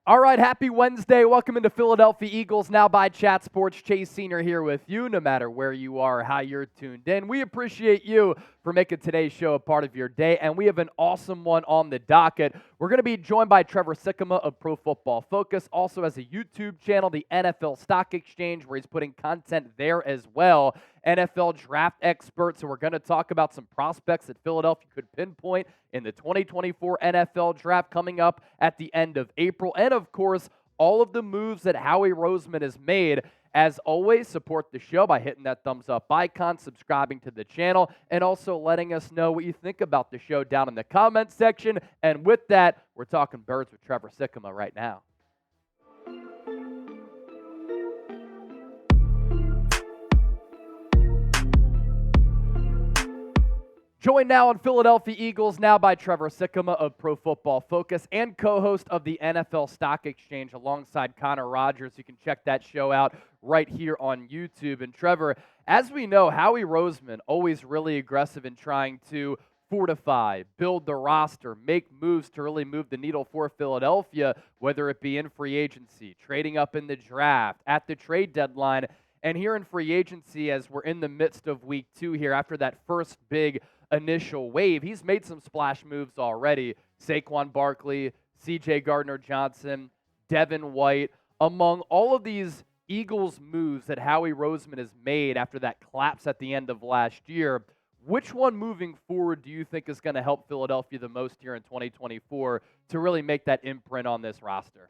All right, happy Wednesday. Welcome into Philadelphia Eagles Now by Chat Sports. Chase Senior here with you, no matter where you are or how you're tuned in. We appreciate you for making today's show a part of your day, and we have an awesome one on the docket. We're going to be joined by Trevor Sikkema of Pro Football Focus, also has a YouTube channel, the NFL Stock Exchange, where he's putting content there as well. NFL draft expert, so we're going to talk about some prospects that Philadelphia could pinpoint in the 2024 NFL draft coming up at the end of April. And of course, all of the moves that Howie Roseman has made. As always, support the show by hitting that thumbs up icon, subscribing to the channel, and also letting us know what you think about the show down in the comments section. And with that, we're talking birds with Trevor Sikkema right now. Joined now on Philadelphia Eagles Now by Trevor Sikkema of Pro Football Focus and co-host of the NFL Stock Exchange alongside Connor Rogers. You can check that show out right here on YouTube. And Trevor, as we know, Howie Roseman, always really aggressive in trying to fortify, build the roster, make moves to really move the needle for Philadelphia, whether it be in free agency, trading up in the draft, at the trade deadline. And here in free agency, as we're in the midst of week 2 here, after that first big initial wave, he's made some splash moves already. Saquon Barkley, C.J. Gardner-Johnson, Devin White, among all of these Eagles moves that Howie Roseman has made after that collapse at the end of last year, which one moving forward do you think is going to help Philadelphia the most here in 2024 to really make that imprint on this roster?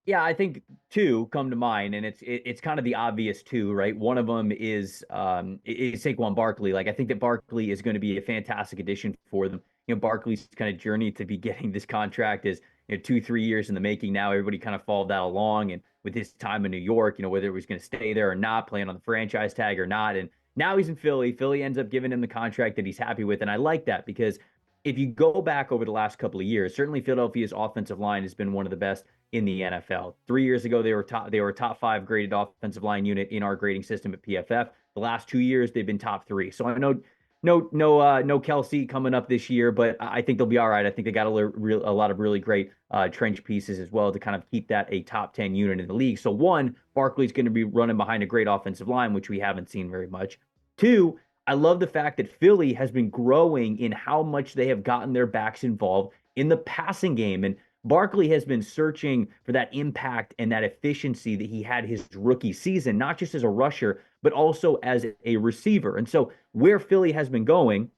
Yeah, I think two come to mind, and it's kind of the obvious two, right? One of them is Saquon Barkley. Like I think that Barkley is going to be a fantastic addition for them. Barkley's kind of journey to be getting this contract is 2-3 years in the making. Now everybody kind of followed that along, and with his time in New York, whether it was going to stay there or not, playing on the franchise tag or not, and now he's in Philly. Philly ends up giving him the contract that he's happy with, and I like that because if you go back over the last couple of years, certainly Philadelphia's offensive line has been one of the best in the NFL. 3 years ago, they were a top 5 graded offensive line unit in our grading system at PFF. The last 2 years, they've been top 3. So I know no Kelsey coming up this year, but I think they'll be all right. I think they got a lot of really great trench pieces as well to kind of keep that a top 10 unit in the league. So one, Barkley's going to be running behind a great offensive line, which we haven't seen very much. Two, I love the fact that Philly has been growing in how much they have gotten their backs involved in the passing game. And Barkley has been searching for that impact and that efficiency that he had his rookie season, not just as a rusher, but also as a receiver. And so where Philly has been going,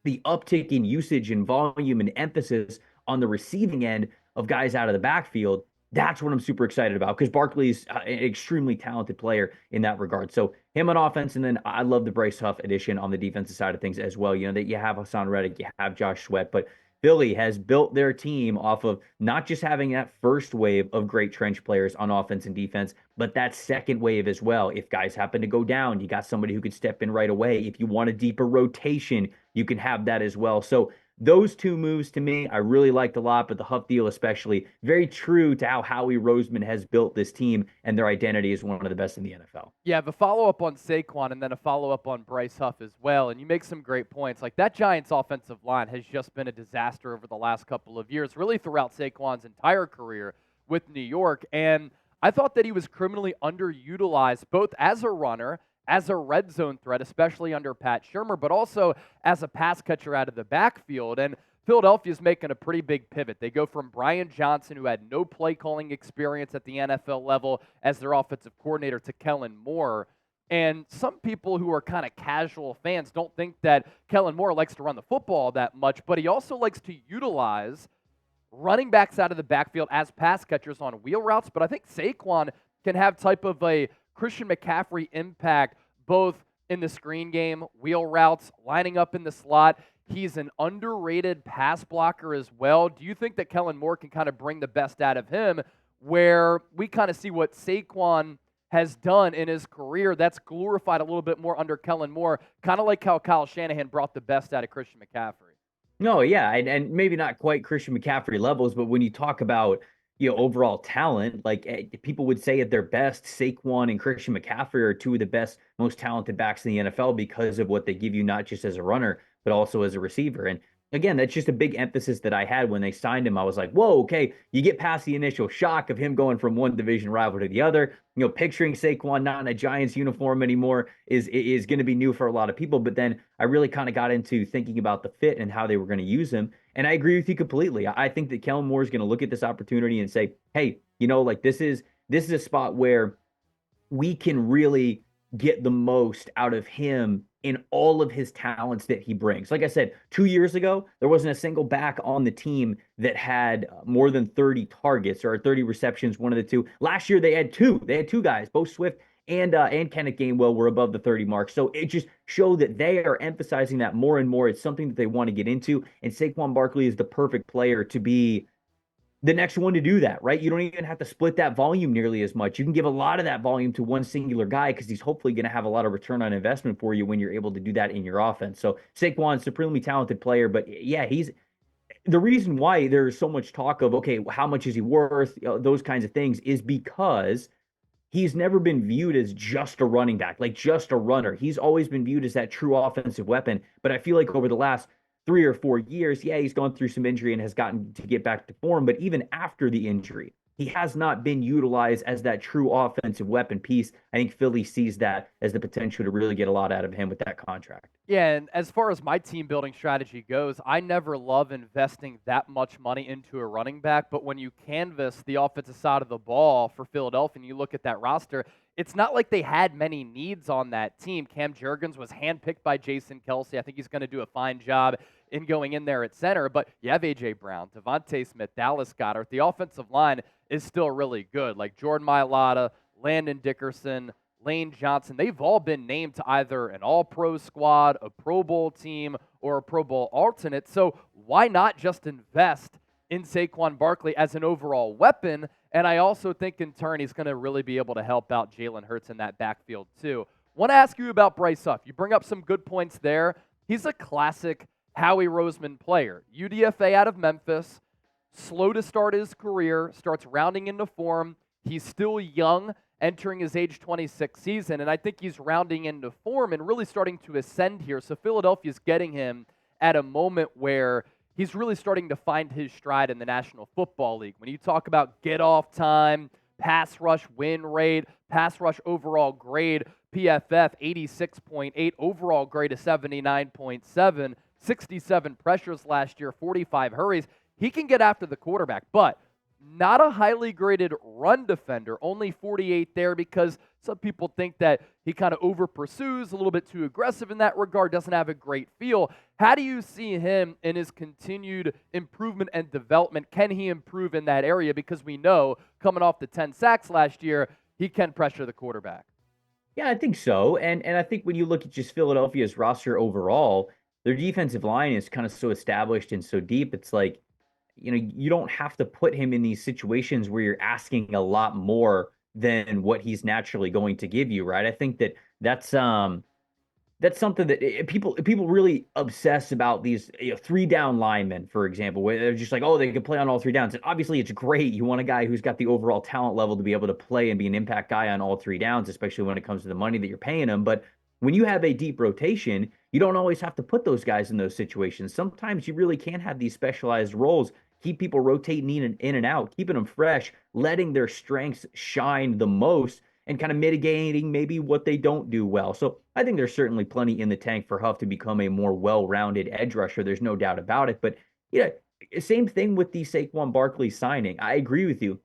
the uptick in usage and volume and emphasis on the receiving end of guys out of the backfield, that's what I'm super excited about because Barkley's an extremely talented player in that regard. So him on offense, and then I love the Bryce Huff addition on the defensive side of things as well. That you have Hassan Reddick, you have Josh Sweat, but Philly has built their team off of not just having that first wave of great trench players on offense and defense, but that second wave as well. If guys happen to go down, you got somebody who could step in right away. If you want a deeper rotation, you can have that as well. So those two moves to me, I really liked a lot, but the Huff deal especially, very true to how Howie Roseman has built this team and their identity as one of the best in the NFL. Yeah, the follow-up on Saquon and then a follow-up on Bryce Huff as well. And you make some great points. Like that Giants offensive line has just been a disaster over the last couple of years, really throughout Saquon's entire career with New York. And I thought that he was criminally underutilized both as a runner, as a red zone threat, especially under Pat Shurmur, but also as a pass catcher out of the backfield. And Philadelphia is making a pretty big pivot. They go from Brian Johnson, who had no play calling experience at the NFL level as their offensive coordinator, to Kellen Moore. And some people who are kind of casual fans don't think that Kellen Moore likes to run the football that much, but he also likes to utilize running backs out of the backfield as pass catchers on wheel routes. But I think Saquon can have type of a Christian McCaffrey impact both in the screen game, wheel routes, lining up in the slot. He's an underrated pass blocker as well. Do you think that Kellen Moore can kind of bring the best out of him where we kind of see what Saquon has done in his career that's glorified a little bit more under Kellen Moore, kind of like how Kyle Shanahan brought the best out of Christian McCaffrey? No, yeah, and maybe not quite Christian McCaffrey levels, but when you talk about overall talent, like people would say at their best, Saquon and Christian McCaffrey are two of the best, most talented backs in the NFL because of what they give you, not just as a runner, but also as a receiver. And again, that's just a big emphasis that I had when they signed him. I was like, whoa, okay, you get past the initial shock of him going from one division rival to the other. Picturing Saquon not in a Giants uniform anymore is going to be new for a lot of people. But then I really kind of got into thinking about the fit and how they were going to use him. And I agree with you completely. I think that Kellen Moore is going to look at this opportunity and say, hey, like this is a spot where we can really get the most out of him in all of his talents that he brings. Like I said, 2 years ago, there wasn't a single back on the team that had more than 30 targets or 30 receptions, one of the two. Last year, they had two. They had two guys, both Swift and Kenneth Gainwell were above the 30 mark. So it just showed that they are emphasizing that more and more. It's something that they want to get into. And Saquon Barkley is the perfect player to be the next one to do that, right? You don't even have to split that volume nearly as much. You can give a lot of that volume to one singular guy because he's hopefully going to have a lot of return on investment for you when you're able to do that in your offense. So Saquon, supremely talented player, but yeah, he's the reason why there's so much talk of, okay, how much is he worth? Those kinds of things is because he's never been viewed as just a running back, like just a runner. He's always been viewed as that true offensive weapon. But I feel like over the last 3 or 4 years, yeah, he's gone through some injury and has gotten to get back to form. But even after the injury, he has not been utilized as that true offensive weapon piece. I think Philly sees that as the potential to really get a lot out of him with that contract. Yeah, and as far as my team building strategy goes, I never love investing that much money into a running back. But when you canvass the offensive side of the ball for Philadelphia and you look at that roster, it's not like they had many needs on that team. Cam Jurgens was handpicked by Jason Kelsey. I think he's going to do a fine job in going in there at center. But you have A.J. Brown, Devontae Smith, Dallas Goedert. The offensive line is still really good. Like Jordan Mailata, Landon Dickerson, Lane Johnson, they've all been named to either an all-pro squad, a Pro Bowl team, or a Pro Bowl alternate. So why not just invest in Saquon Barkley as an overall weapon? And I also think in turn he's going to really be able to help out Jalen Hurts in that backfield too. Want to ask you about Bryce Huff. You bring up some good points there. He's a classic Howie Roseman player. UDFA out of Memphis, slow to start his career, starts rounding into form. He's still young, entering his age 26 season, and I think he's rounding into form and really starting to ascend here. So Philadelphia's getting him at a moment where he's really starting to find his stride in the National Football League. When you talk about get-off time, pass rush win rate, pass rush overall grade, PFF 86.8, overall grade of 79.7, 67 pressures last year, 45 hurries. He can get after the quarterback, but not a highly graded run defender, only 48 there because some people think that he kind of over pursues, a little bit too aggressive in that regard, doesn't have a great feel. How do you see him in his continued improvement and development? Can he improve in that area? Because we know coming off the 10 sacks last year, he can pressure the quarterback. Yeah, I think so. And I think when you look at just Philadelphia's roster overall, their defensive line is kind of so established and so deep. It's like, you don't have to put him in these situations where you're asking a lot more than what he's naturally going to give you, right? I think that's something that people really obsess about these 3 down linemen, for example, where they're just like, oh, they can play on all 3 downs. And obviously, it's great. You want a guy who's got the overall talent level to be able to play and be an impact guy on all 3 downs, especially when it comes to the money that you're paying him. But when you have a deep rotation, you don't always have to put those guys in those situations. Sometimes you really can have these specialized roles, keep people rotating in and out, keeping them fresh, letting their strengths shine the most, and kind of mitigating maybe what they don't do well. So I think there's certainly plenty in the tank for Huff to become a more well-rounded edge rusher. There's no doubt about it. But yeah, same thing with the Saquon Barkley signing. I agree with you.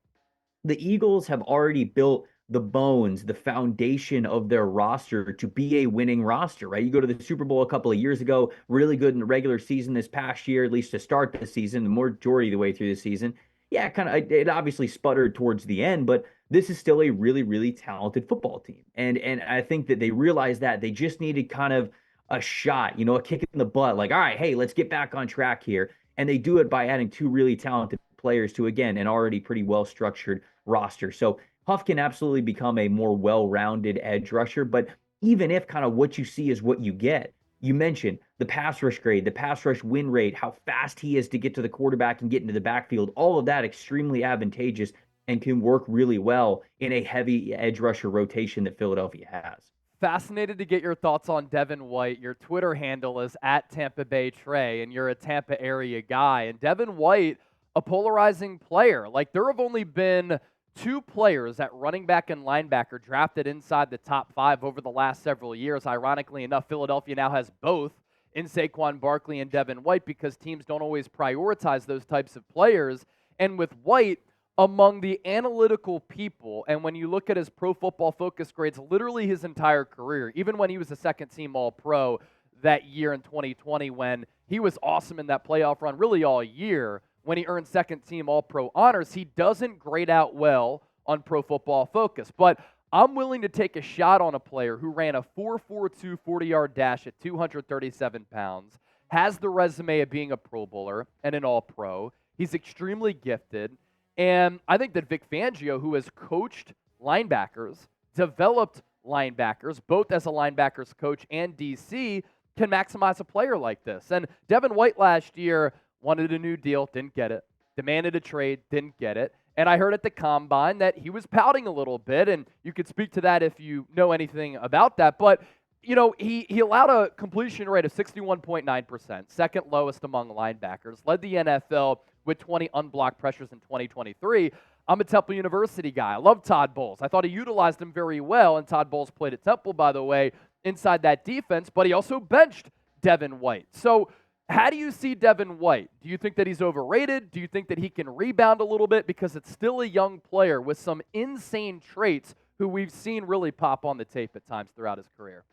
The Eagles have already built the bones, the foundation of their roster to be a winning roster, right? You go to the Super Bowl a couple of years ago, really good in the regular season this past year, at least to start the season, the majority of the way through the season. Yeah, it obviously sputtered towards the end, but this is still a really, really talented football team. And I think that they realized that they just needed kind of a shot, a kick in the butt, like, all right, hey, let's get back on track here. And they do it by adding 2 really talented players to, again, an already pretty well-structured roster. So Huff can absolutely become a more well-rounded edge rusher, but even if kind of what you see is what you get, you mentioned the pass rush grade, the pass rush win rate, how fast he is to get to the quarterback and get into the backfield, all of that extremely advantageous and can work really well in a heavy edge rusher rotation that Philadelphia has. Fascinated to get your thoughts on Devin White. Your Twitter handle is at Tampa Bay Trey, and you're a Tampa area guy. And Devin White, a polarizing player. Like, there have only been two players at running back and linebacker drafted inside the top 5 over the last several years. Ironically enough, Philadelphia now has both in Saquon Barkley and Devin White because teams don't always prioritize those types of players. And with White, among the analytical people, and when you look at his Pro Football Focus grades, literally his entire career, even when he was a second-team All-Pro that year in 2020 when he was awesome in that playoff run, really all year, when he earned second-team All-Pro honors, he doesn't grade out well on Pro Football Focus. But I'm willing to take a shot on a player who ran a 4.42 40-yard dash at 237 pounds, has the resume of being a Pro Bowler and an All-Pro. He's extremely gifted. And I think that Vic Fangio, who has coached linebackers, developed linebackers, both as a linebackers coach and DC, can maximize a player like this. And Devin White last year wanted a new deal, didn't get it. Demanded a trade, didn't get it. And I heard at the Combine that he was pouting a little bit, and you could speak to that if you know anything about that. But, you know, he allowed a completion rate of 61.9%, second lowest among linebackers, led the NFL with 20 unblocked pressures in 2023. I'm a Temple University guy. I love Todd Bowles. I thought he utilized him very well, and Todd Bowles played at Temple, by the way, inside that defense, but he also benched Devin White. So how do you see Devin White? Do you think that he's overrated? Do you think that he can rebound a little bit? Because it's still a young player with some insane traits who we've seen really pop on the tape at times throughout his career.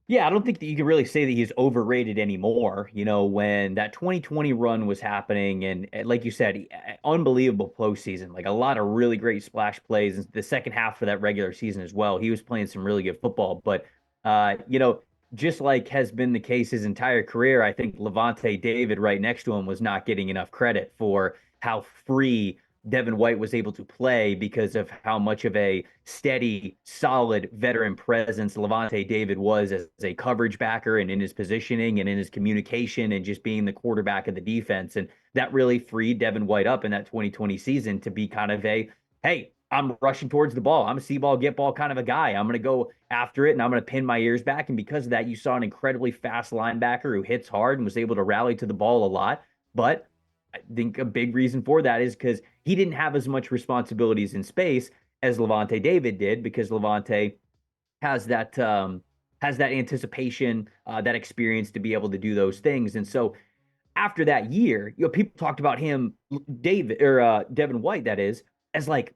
Yeah, I don't think that you can really say that he's overrated anymore. You know, when that 2020 run was happening, and like you said, unbelievable postseason, like a lot of really great splash plays in the second half for that regular season as well. He was playing some really good football, but you know, just like has been the case his entire career, I think Levante David right next to him was not getting enough credit for how free Devin White was able to play because of how much of a steady, solid veteran presence Levante David was as a coverage backer and in his positioning and in his communication and just being the quarterback of the defense. And that really freed Devin White up in that 2020 season to be kind of a, hey, I'm rushing towards the ball. I'm a see ball, get ball kind of a guy. I'm going to go after it and I'm going to pin my ears back. And because of that, you saw an incredibly fast linebacker who hits hard and was able to rally to the ball a lot. But I think a big reason for that is because he didn't have as much responsibilities in space as Levante David did, because Levante has that anticipation, that experience to be able to do those things. And so after that year, you know, people talked about him, Devin White, that is, as like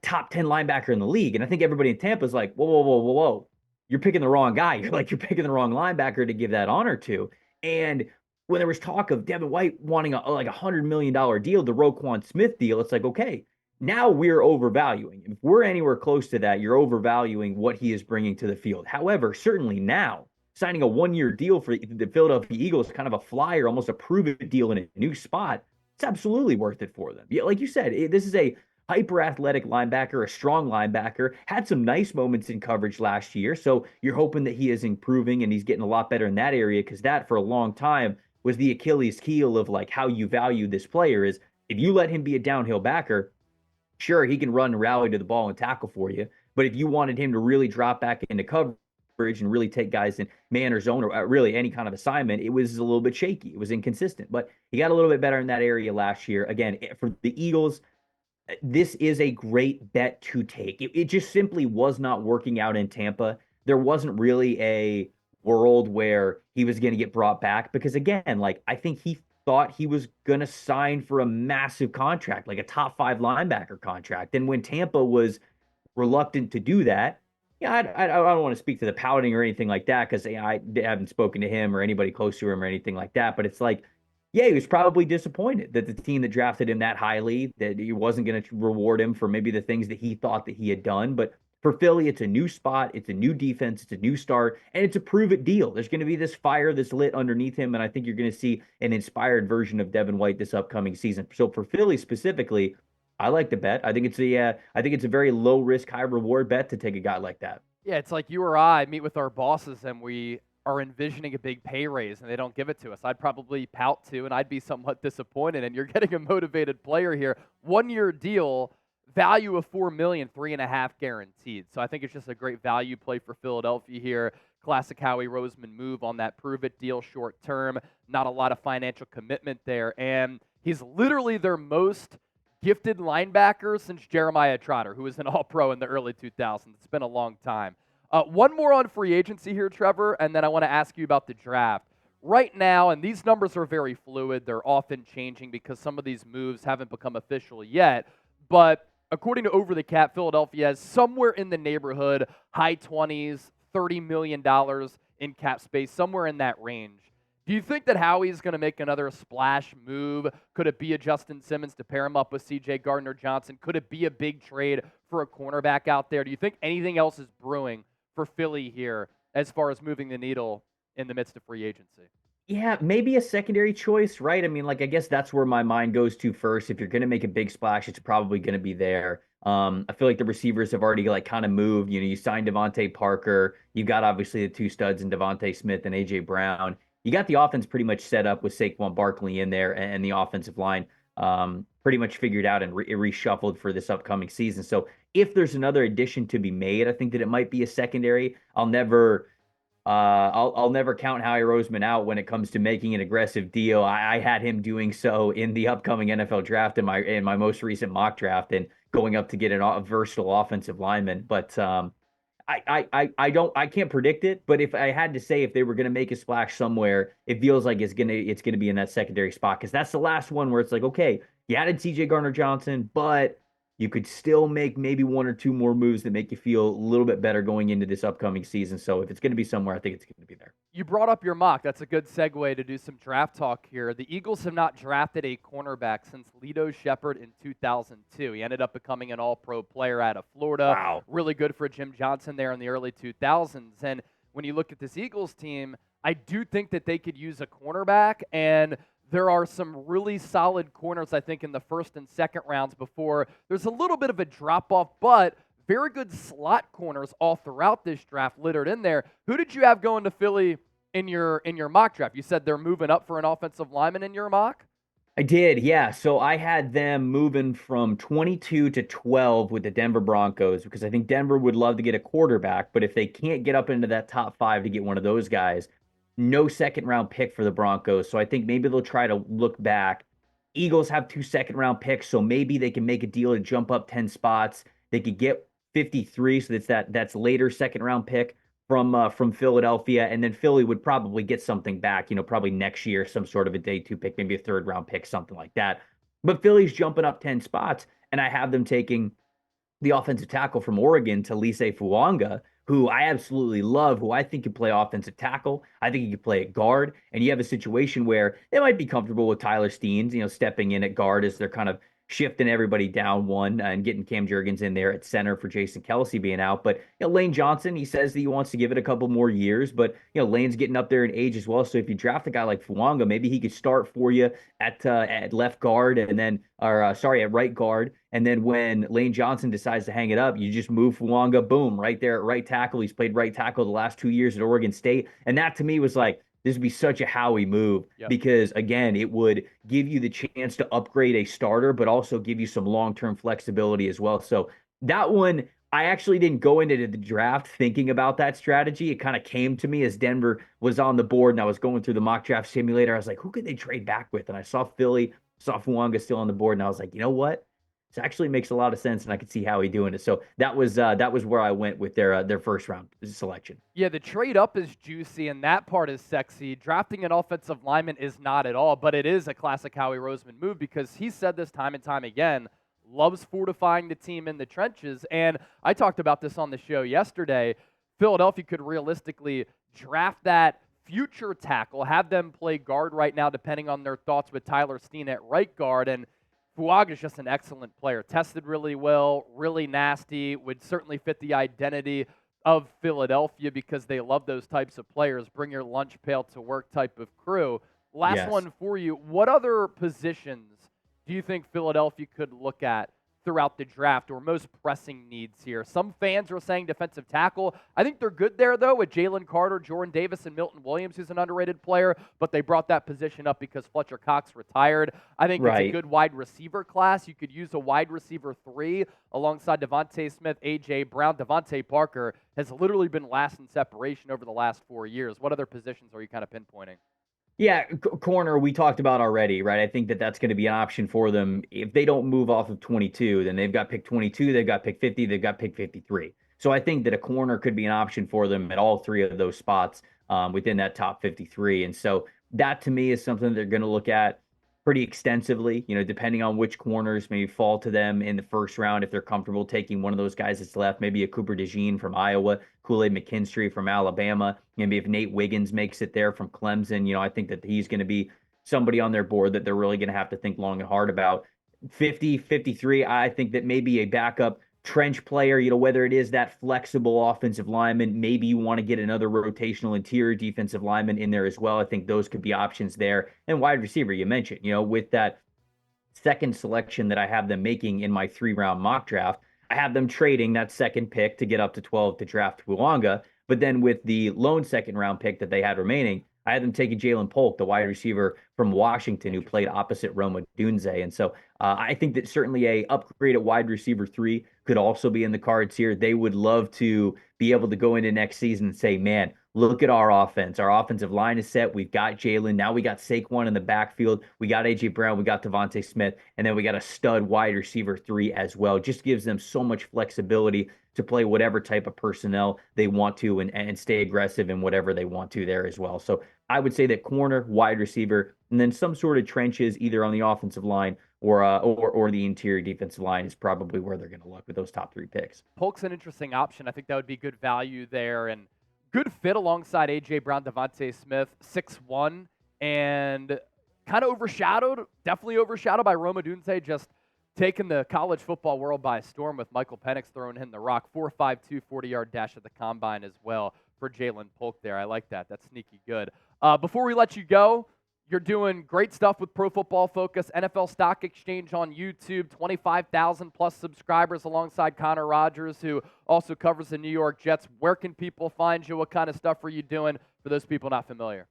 a top 10 linebacker in the league. And I think everybody in Tampa is like, whoa. You're picking the wrong guy. You're picking the wrong linebacker to give that honor to. And when there was talk of Devin White wanting like $100 million deal, the Roquan Smith deal, it's like, okay, now we're overvaluing. If we're anywhere close to that, you're overvaluing what he is bringing to the field. However, certainly now, signing a one-year deal for the Philadelphia Eagles, kind of a flyer, almost a prove-it deal in a new spot, it's absolutely worth it for them. Yeah, like you said, this is a hyper-athletic linebacker, a strong linebacker, had some nice moments in coverage last year, so you're hoping that he is improving and he's getting a lot better in that area, because that, for a long time, was the Achilles heel of like how you value this player. Is if you let him be a downhill backer, sure, he can run, rally to the ball and tackle for you. But if you wanted him to really drop back into coverage and really take guys in man or zone or really any kind of assignment, it was a little bit shaky. It was inconsistent, but he got a little bit better in that area last year. Again, for the Eagles, this is a great bet to take. It just simply was not working out in Tampa. There wasn't really a world where he was going to get brought back because, again, like I think he thought he was going to sign for a massive contract, like a top 5 linebacker contract. And when Tampa was reluctant to do that, yeah, I don't want to speak to the pouting or anything like that, because I haven't spoken to him or anybody close to him or anything like that. But it's like, yeah, he was probably disappointed that the team that drafted him that highly, that he wasn't going to reward him for maybe the things that he thought that he had done. But for Philly, it's a new spot, it's a new defense, it's a new start, and it's a prove-it deal. There's going to be this fire that's lit underneath him, and I think you're going to see an inspired version of Devin White this upcoming season. So for Philly specifically, I like the bet. I think it's a very low-risk, high-reward bet to take a guy like that. Yeah, it's like you or I meet with our bosses and we are envisioning a big pay raise and they don't give it to us. I'd probably pout too, and I'd be somewhat disappointed, and you're getting a motivated player here. 1-year deal value of $4 million, 3.5 guaranteed. So I think it's just a great value play for Philadelphia here. Classic Howie Roseman move on that prove it deal short term. Not a lot of financial commitment there. And he's literally their most gifted linebacker since Jeremiah Trotter, who was an all-pro in the early 2000s. It's been a long time. One more on free agency here, Trevor, and then I want to ask you about the draft. Right now, and these numbers are very fluid, they're often changing because some of these moves haven't become official yet, but according to Over the Cap, Philadelphia has somewhere in the neighborhood, high 20s, $30 million in cap space, somewhere in that range. Do you think that Howie's going to make another splash move? Could it be a Justin Simmons to pair him up with C.J. Gardner-Johnson? Could it be a big trade for a cornerback out there? Do you think anything else is brewing for Philly here as far as moving the needle in the midst of free agency? Yeah, maybe a secondary choice, right? I mean, like, I guess that's where my mind goes to first. If you're going to make a big splash, it's probably going to be there. I feel like the receivers have already like kind of moved. You signed Devontae Parker. You got obviously the two studs in Devontae Smith and AJ Brown. You got the offense pretty much set up with Saquon Barkley in there and the offensive line pretty much figured out and reshuffled for this upcoming season. So if there's another addition to be made, I think that it might be a secondary. I'll never count Howie Roseman out when it comes to making an aggressive deal. I had him doing so in the upcoming NFL draft in my most recent mock draft and going up to get a versatile offensive lineman. But I can't predict it. But if I had to say if they were going to make a splash somewhere, it feels like it's gonna be in that secondary spot because that's the last one where it's like, okay, you added C.J. Gardner-Johnson, but you could still make maybe one or two more moves that make you feel a little bit better going into this upcoming season. So if it's going to be somewhere, I think it's going to be there. You brought up your mock. That's a good segue to do some draft talk here. The Eagles have not drafted a cornerback since Lito Shepherd in 2002. He ended up becoming an all-pro player out of Florida. Wow. Really good for Jim Johnson there in the early 2000s. And when you look at this Eagles team, I do think that they could use a cornerback, and there are some really solid corners, I think, in the first and second rounds before there's a little bit of a drop-off, but very good slot corners all throughout this draft littered in there. Who did you have going to Philly in your mock draft? You said they're moving up for an offensive lineman in your mock? I did, yeah. So I had them moving from 22 to 12 with the Denver Broncos because I think Denver would love to get a quarterback, but if they can't get up into that top 5 to get one of those guys, no second round pick for the Broncos. So I think maybe they'll try to look back. Eagles have 2 second round picks, so maybe they can make a deal to jump up 10 spots. They could get 53, so that's later second round pick from Philadelphia, and then Philly would probably get something back, probably next year, some sort of a day 2 pick, maybe a third round pick, something like that. But Philly's jumping up 10 spots, and I have them taking the offensive tackle from Oregon, Talise Fuanga, who I absolutely love, who I think can play offensive tackle. I think he can play at guard. And you have a situation where they might be comfortable with Tyler Steens, stepping in at guard as they're kind of shifting everybody down one and getting Cam Jurgens in there at center for Jason Kelce being out. But Lane Johnson, he says that he wants to give it a couple more years, but Lane's getting up there in age as well. So if you draft a guy like Fuanga, maybe he could start for you at left guard and then, at right guard. And then when Lane Johnson decides to hang it up, you just move Fuanga, boom, right there at right tackle. He's played right tackle the last 2 years at Oregon State. And that to me was like, this would be such a Howie move because, again, it would give you the chance to upgrade a starter, but also give you some long-term flexibility as well. So that one, I actually didn't go into the draft thinking about that strategy. It kind of came to me as Denver was on the board and I was going through the mock draft simulator. I was like, who could they trade back with? And I saw Philly, saw Fuanga still on the board, and I was like, you know what? This actually makes a lot of sense, and I could see Howie doing it. So that was where I went with their first round selection. Yeah, the trade up is juicy, and that part is sexy. Drafting an offensive lineman is not at all, but it is a classic Howie Roseman move because he said this time and time again, loves fortifying the team in the trenches. And I talked about this on the show yesterday. Philadelphia could realistically draft that future tackle, have them play guard right now, depending on their thoughts with Tyler Steen at right guard, and Fuanga is just an excellent player. Tested really well, really nasty, would certainly fit the identity of Philadelphia because they love those types of players. Bring your lunch pail to work type of crew. Last one for you. What other positions do you think Philadelphia could look at throughout the draft or most pressing needs here? Some fans are saying defensive tackle. I think they're good there, though, with Jalen Carter, Jordan Davis, and Milton Williams, who's an underrated player, but they brought that position up because Fletcher Cox retired. I think it's a good wide receiver class. You could use a wide receiver 3 alongside Devontae Smith, A.J. Brown. Devontae Parker has literally been last in separation over the last 4 years. What other positions are you kind of pinpointing? Yeah, corner we talked about already, right? I think that that's going to be an option for them. If they don't move off of 22, then they've got pick 22, they've got pick 50, they've got pick 53. So I think that a corner could be an option for them at all 3 of those spots within that top 53. And so that to me is something they're going to look at pretty extensively, depending on which corners maybe fall to them in the first round. If they're comfortable taking one of those guys that's left, maybe a Cooper DeJean from Iowa, Kool-Aid McKinstry from Alabama, maybe if Nate Wiggins makes it there from Clemson, I think that he's going to be somebody on their board that they're really going to have to think long and hard about. 50, 53, I think that maybe a backup trench player, whether it is that flexible offensive lineman, maybe you want to get another rotational interior defensive lineman in there as well. I think those could be options there. And wide receiver, you mentioned, with that second selection that I have them making in my 3-round mock draft, I have them trading that second pick to get up to 12 to draft Bouanga. But then with the lone second-round pick that they had remaining, I had them taking Jalen Polk, the wide receiver from Washington, who played opposite Roma Dunze. And so I think that certainly a upgraded wide receiver 3 could also be in the cards here. They would love to be able to go into next season and say, man, look at our offense. Our offensive line is set. We've got Jalen. Now we got Saquon in the backfield. We got A.J. Brown. We got Devontae Smith. And then we got a stud wide receiver 3 as well. Just gives them so much flexibility to play whatever type of personnel they want to and stay aggressive in whatever they want to there as well. So I would say that corner, wide receiver, and then some sort of trenches either on the offensive line or the interior defensive line is probably where they're going to look with those top 3 picks. Polk's an interesting option. I think that would be good value there and good fit alongside A.J. Brown, Devontae Smith, 6'1", and kind of definitely overshadowed by Roma Dunze, just taking the college football world by storm with Michael Penix throwing him the rock. 4.52 40-yard dash at the combine as well for Jalen Polk there. I like that. That's sneaky good. Before we let you go, you're doing great stuff with Pro Football Focus, NFL Stock Exchange on YouTube, 25,000 plus subscribers alongside Connor Rogers, who also covers the New York Jets. Where can people find you? What kind of stuff are you doing for those people not familiar?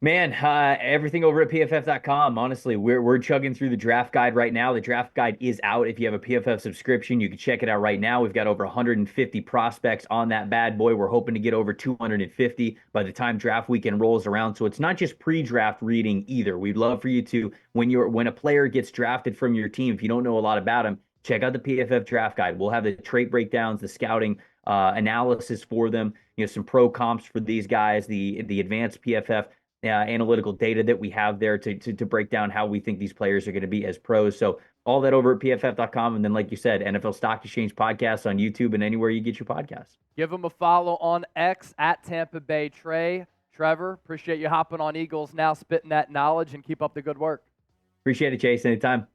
Man, everything over at PFF.com. Honestly, we're chugging through the draft guide right now. The draft guide is out. If you have a PFF subscription, you can check it out right now. We've got over 150 prospects on that bad boy. We're hoping to get over 250 by the time draft weekend rolls around. So it's not just pre-draft reading either. We'd love for you to, when a player gets drafted from your team, if you don't know a lot about him, check out the PFF draft guide. We'll have the trait breakdowns, the scouting analysis for them, some pro comps for these guys, the advanced PFF analytical data that we have there to break down how we think these players are going to be as pros. So all that over at PFF.com. And then, like you said, NFL Stock Exchange podcasts on YouTube and anywhere you get your podcasts. Give them a follow on X at Tampa Bay Trey. Trevor, appreciate you hopping on Eagles Now, spitting that knowledge, and keep up the good work. Appreciate it, Chase. Anytime.